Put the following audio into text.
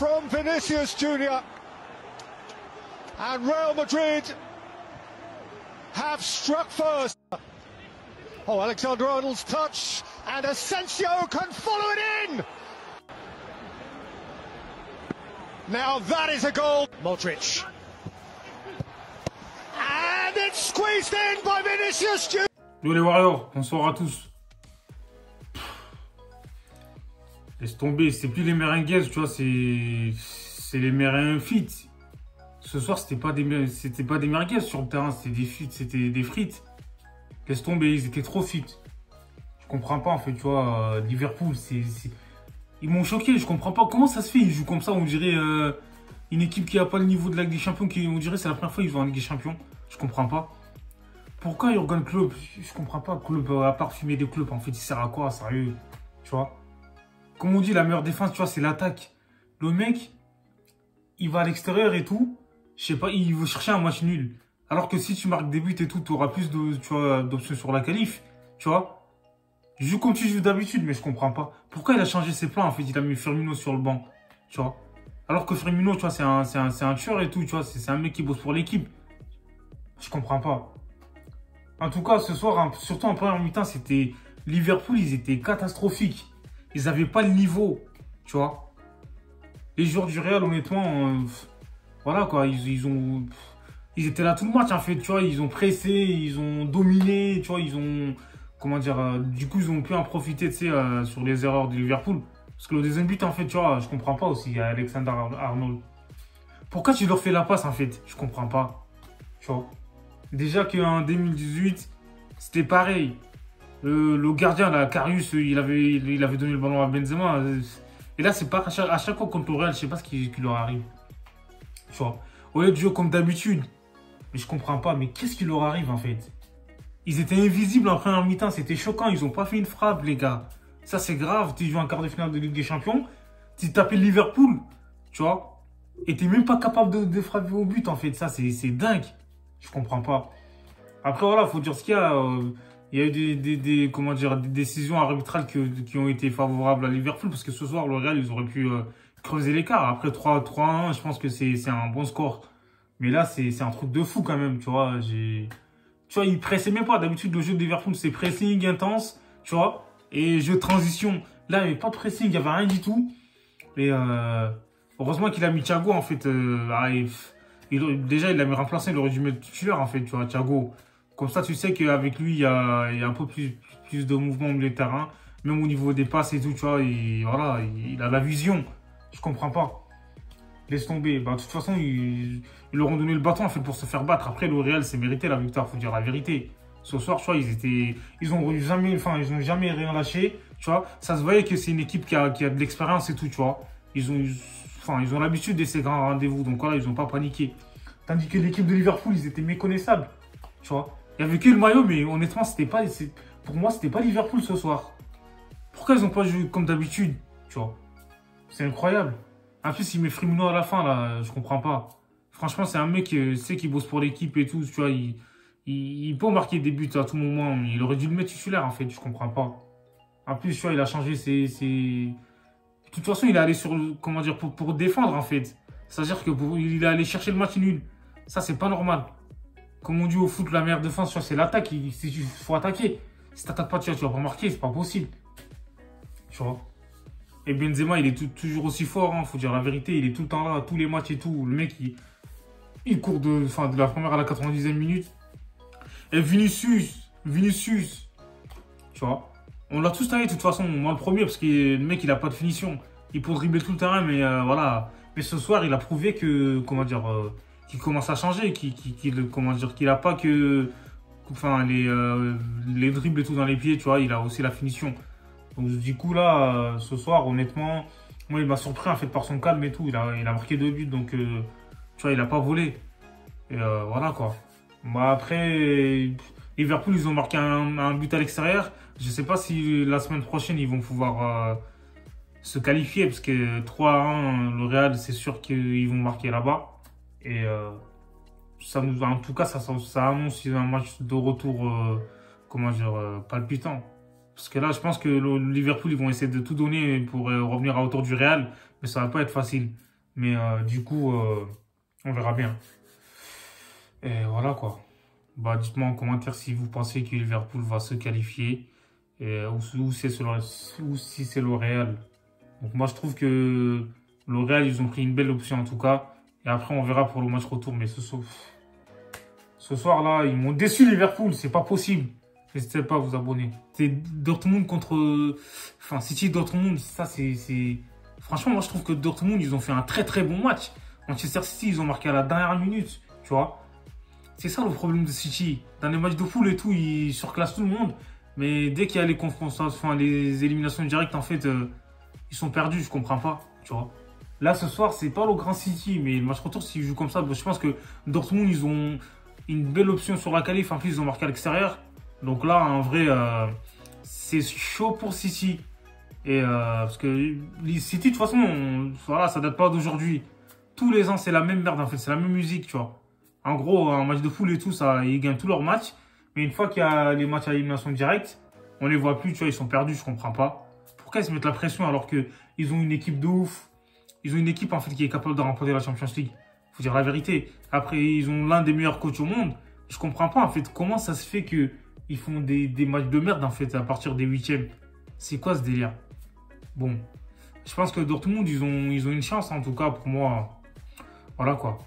from Vinicius Junior, and Real Madrid have struck first. Oh, Alexander-Arnold's touch, and Asensio can follow it in. Now that is a goal. Modric. And it's squeezed in by Vinicius Junior. Yo les Warriors, bonsoir à tous. Laisse tomber, c'est plus les Merengues, tu vois, c'est les Merengues fit. Ce soir, c'était pas des merguez sur le terrain, c'était des frites. Laisse tomber, ils étaient trop fit. Je comprends pas en fait, tu vois, Liverpool, ils m'ont choqué, je comprends pas comment ça se fait, ils jouent comme ça, on dirait une équipe qui a pas le niveau de la Ligue des Champions, on dirait c'est la première fois qu'ils jouent en Ligue des Champions. Je comprends pas. Pourquoi Jürgen Klopp? Je comprends pas, Klopp, à part fumer des clubs, en fait, il sert à quoi, sérieux? Tu vois? Comme on dit, la meilleure défense, tu vois, c'est l'attaque. Le mec, il va à l'extérieur et tout, je sais pas, il veut chercher un match nul. Alors que si tu marques des buts et tout, tu auras plus d'options sur la qualif, tu vois? Je joue comme tu joues d'habitude, mais je comprends pas. Pourquoi il a changé ses plans, en fait? Il a mis Firmino sur le banc, tu vois? Alors que Firmino, tu vois, c'est un tueur et tout, tu vois, c'est un mec qui bosse pour l'équipe. Je comprends pas. En tout cas, ce soir, surtout en première mi-temps, c'était Liverpool, ils étaient catastrophiques. Ils n'avaient pas le niveau, tu vois. Les joueurs du Real, honnêtement, voilà quoi, ils étaient là tout le match en fait, tu vois. Ils ont pressé, ils ont dominé, tu vois, ils ont, comment dire, du coup, ils ont pu en profiter, tu sais, sur les erreurs de Liverpool. Parce que le deuxième but, en fait, tu vois, je comprends pas aussi, Alexander-Arnold. Pourquoi tu leur fais la passe, en fait? Je comprends pas, tu vois. Déjà qu'en 2018, c'était pareil. Le gardien, là, Karius, il avait donné le ballon à Benzema. Et là, c'est pas à chaque fois contre le Real, je sais pas ce qui leur arrive. Tu vois. Au lieu de jouer comme d'habitude. Mais je comprends pas. Mais qu'est-ce qui leur arrive, en fait? Ils étaient invisibles en première mi-temps. C'était choquant. Ils ont pas fait une frappe, les gars. Ça, c'est grave. Tu joues en quart de finale de Ligue des Champions. Tu tapais Liverpool. Tu vois. Et t'es même pas capable de frapper au but, en fait. Ça, c'est dingue. Je comprends pas. Après, voilà, faut dire ce qu'il y a. Il y a eu comment dire, des décisions arbitrales qui ont été favorables à Liverpool. Parce que ce soir, le Real, ils auraient pu creuser l'écart. Après 3-1, je pense que c'est un bon score. Mais là, c'est un truc de fou quand même, tu vois. Tu vois, ils pressaient même pas. D'habitude, le jeu de Liverpool, c'est pressing intense, tu vois. Et jeu de transition. Là, il n'y avait pas de pressing, il n'y avait rien du tout. Et heureusement qu'il a mis Thiago, en fait. Déjà, il l'a mis remplacé, il aurait dû mettre titulaire, en fait, tu vois, Thiago. Comme ça, tu sais qu'avec lui, il y a un peu plus de mouvement au milieu de terrain. Même au niveau des passes et tout, tu vois, voilà, il a la vision. Je comprends pas. Laisse tomber. Bah, de toute façon, ils leur ont donné le bâton, en fait, pour se faire battre. Après, le Real, c'est mérité, la victoire, faut dire la vérité. Ce soir, tu vois, ils ont jamais rien lâché, tu vois. Ça se voyait que c'est une équipe qui a de l'expérience et tout, tu vois. Ils ont l'habitude de ces grands rendez-vous, donc voilà, ils n'ont pas paniqué. Tandis que l'équipe de Liverpool, ils étaient méconnaissables, tu vois. Il n'y avait que le maillot, mais honnêtement, pour moi, c'était pas Liverpool ce soir. Pourquoi ils n'ont pas joué comme d'habitude, tu vois? C'est incroyable. En plus, il met Firmino à la fin, là, je comprends pas. Franchement, c'est un mec qui bosse pour l'équipe et tout, tu vois. Il peut marquer des buts à tout moment, mais il aurait dû le mettre titulaire, en fait, je comprends pas. En plus, tu vois, il a changé De toute façon, il est allé comment dire, pour défendre, en fait. C'est-à-dire qu'il est allé chercher le match nul. Ça, c'est pas normal. Comme on dit au foot, la meilleure défense, c'est l'attaque. Il faut attaquer. Si t'attaques pas, tu vas pas marquer, c'est pas possible. Tu vois. Et Benzema, il est toujours aussi fort, hein, faut dire la vérité. Il est tout le temps là, tous les matchs et tout. Le mec, il court de la première à la 90e minute. Et Vinicius, tu vois. On l'a tous taillé de toute façon. Moi, le premier, parce que le mec, il a pas de finition. Il peut dribbler tout le terrain, mais voilà. Mais ce soir, il a prouvé que, comment dire, qu'il commence à changer, qu'il a pas que, les dribbles et tout dans les pieds, tu vois. Il a aussi la finition. Donc, du coup, là, ce soir, honnêtement, moi, il m'a surpris, en fait, par son calme et tout. Il a marqué 2 buts, donc, tu vois, il a pas volé. Et voilà, quoi. Bah, après, Liverpool, ils ont marqué un but à l'extérieur. Je sais pas si la semaine prochaine, ils vont pouvoir se qualifier, parce que 3-1, le Real, c'est sûr qu'ils vont marquer là-bas. Et en tout cas, ça annonce un match de retour, comment dire, palpitant. Parce que là, je pense que le Liverpool, ils vont essayer de tout donner pour revenir à hauteur du Real, mais ça va pas être facile. Mais du coup, on verra bien. Et voilà quoi. Bah, dites-moi en commentaire si vous pensez que Liverpool va se qualifier ou si c'est le Real. Donc moi je trouve que le Real, ils ont pris une belle option en tout cas. Et après on verra pour le match retour. Mais ce soir là, ils m'ont déçu Liverpool, c'est pas possible. N'hésitez pas à vous abonner. C'est Dortmund contre... Enfin, City Dortmund, ça c'est... Franchement, moi je trouve que Dortmund, ils ont fait un très très bon match. Manchester City, ils ont marqué à la dernière minute, tu vois. C'est ça le problème de City. Dans les matchs de poule et tout, ils surclassent tout le monde. Mais dès qu'il y a les confrontations, enfin, les éliminations directes, en fait, ils sont perdus, je comprends pas, tu vois. Là, ce soir, c'est pas le Grand City, mais le match retour, s'ils jouent comme ça, je pense que Dortmund, ils ont une belle option sur la qualif. En plus, ils ont marqué à l'extérieur. Donc là, en vrai, c'est chaud pour City. Et parce que les City, de toute façon, voilà, ça date pas d'aujourd'hui. Tous les ans, c'est la même merde, en fait, c'est la même musique, tu vois. En gros, un match de foule et tout, ça, ils gagnent tous leurs matchs. Mais une fois qu'il y a les matchs à élimination directe, on les voit plus, tu vois, ils sont perdus, je comprends pas. Pourquoi ils se mettent la pression alors qu'ils ont une équipe de ouf? Ils ont une équipe, en fait, qui est capable de remporter la Champions League. Faut dire la vérité. Après, ils ont l'un des meilleurs coachs au monde. Je comprends pas, en fait, comment ça se fait que ils font des matchs de merde, en fait, à partir des huitièmes. C'est quoi ce délire? Bon, je pense que Dortmund, ils ont une chance, en tout cas, pour moi. Voilà, quoi.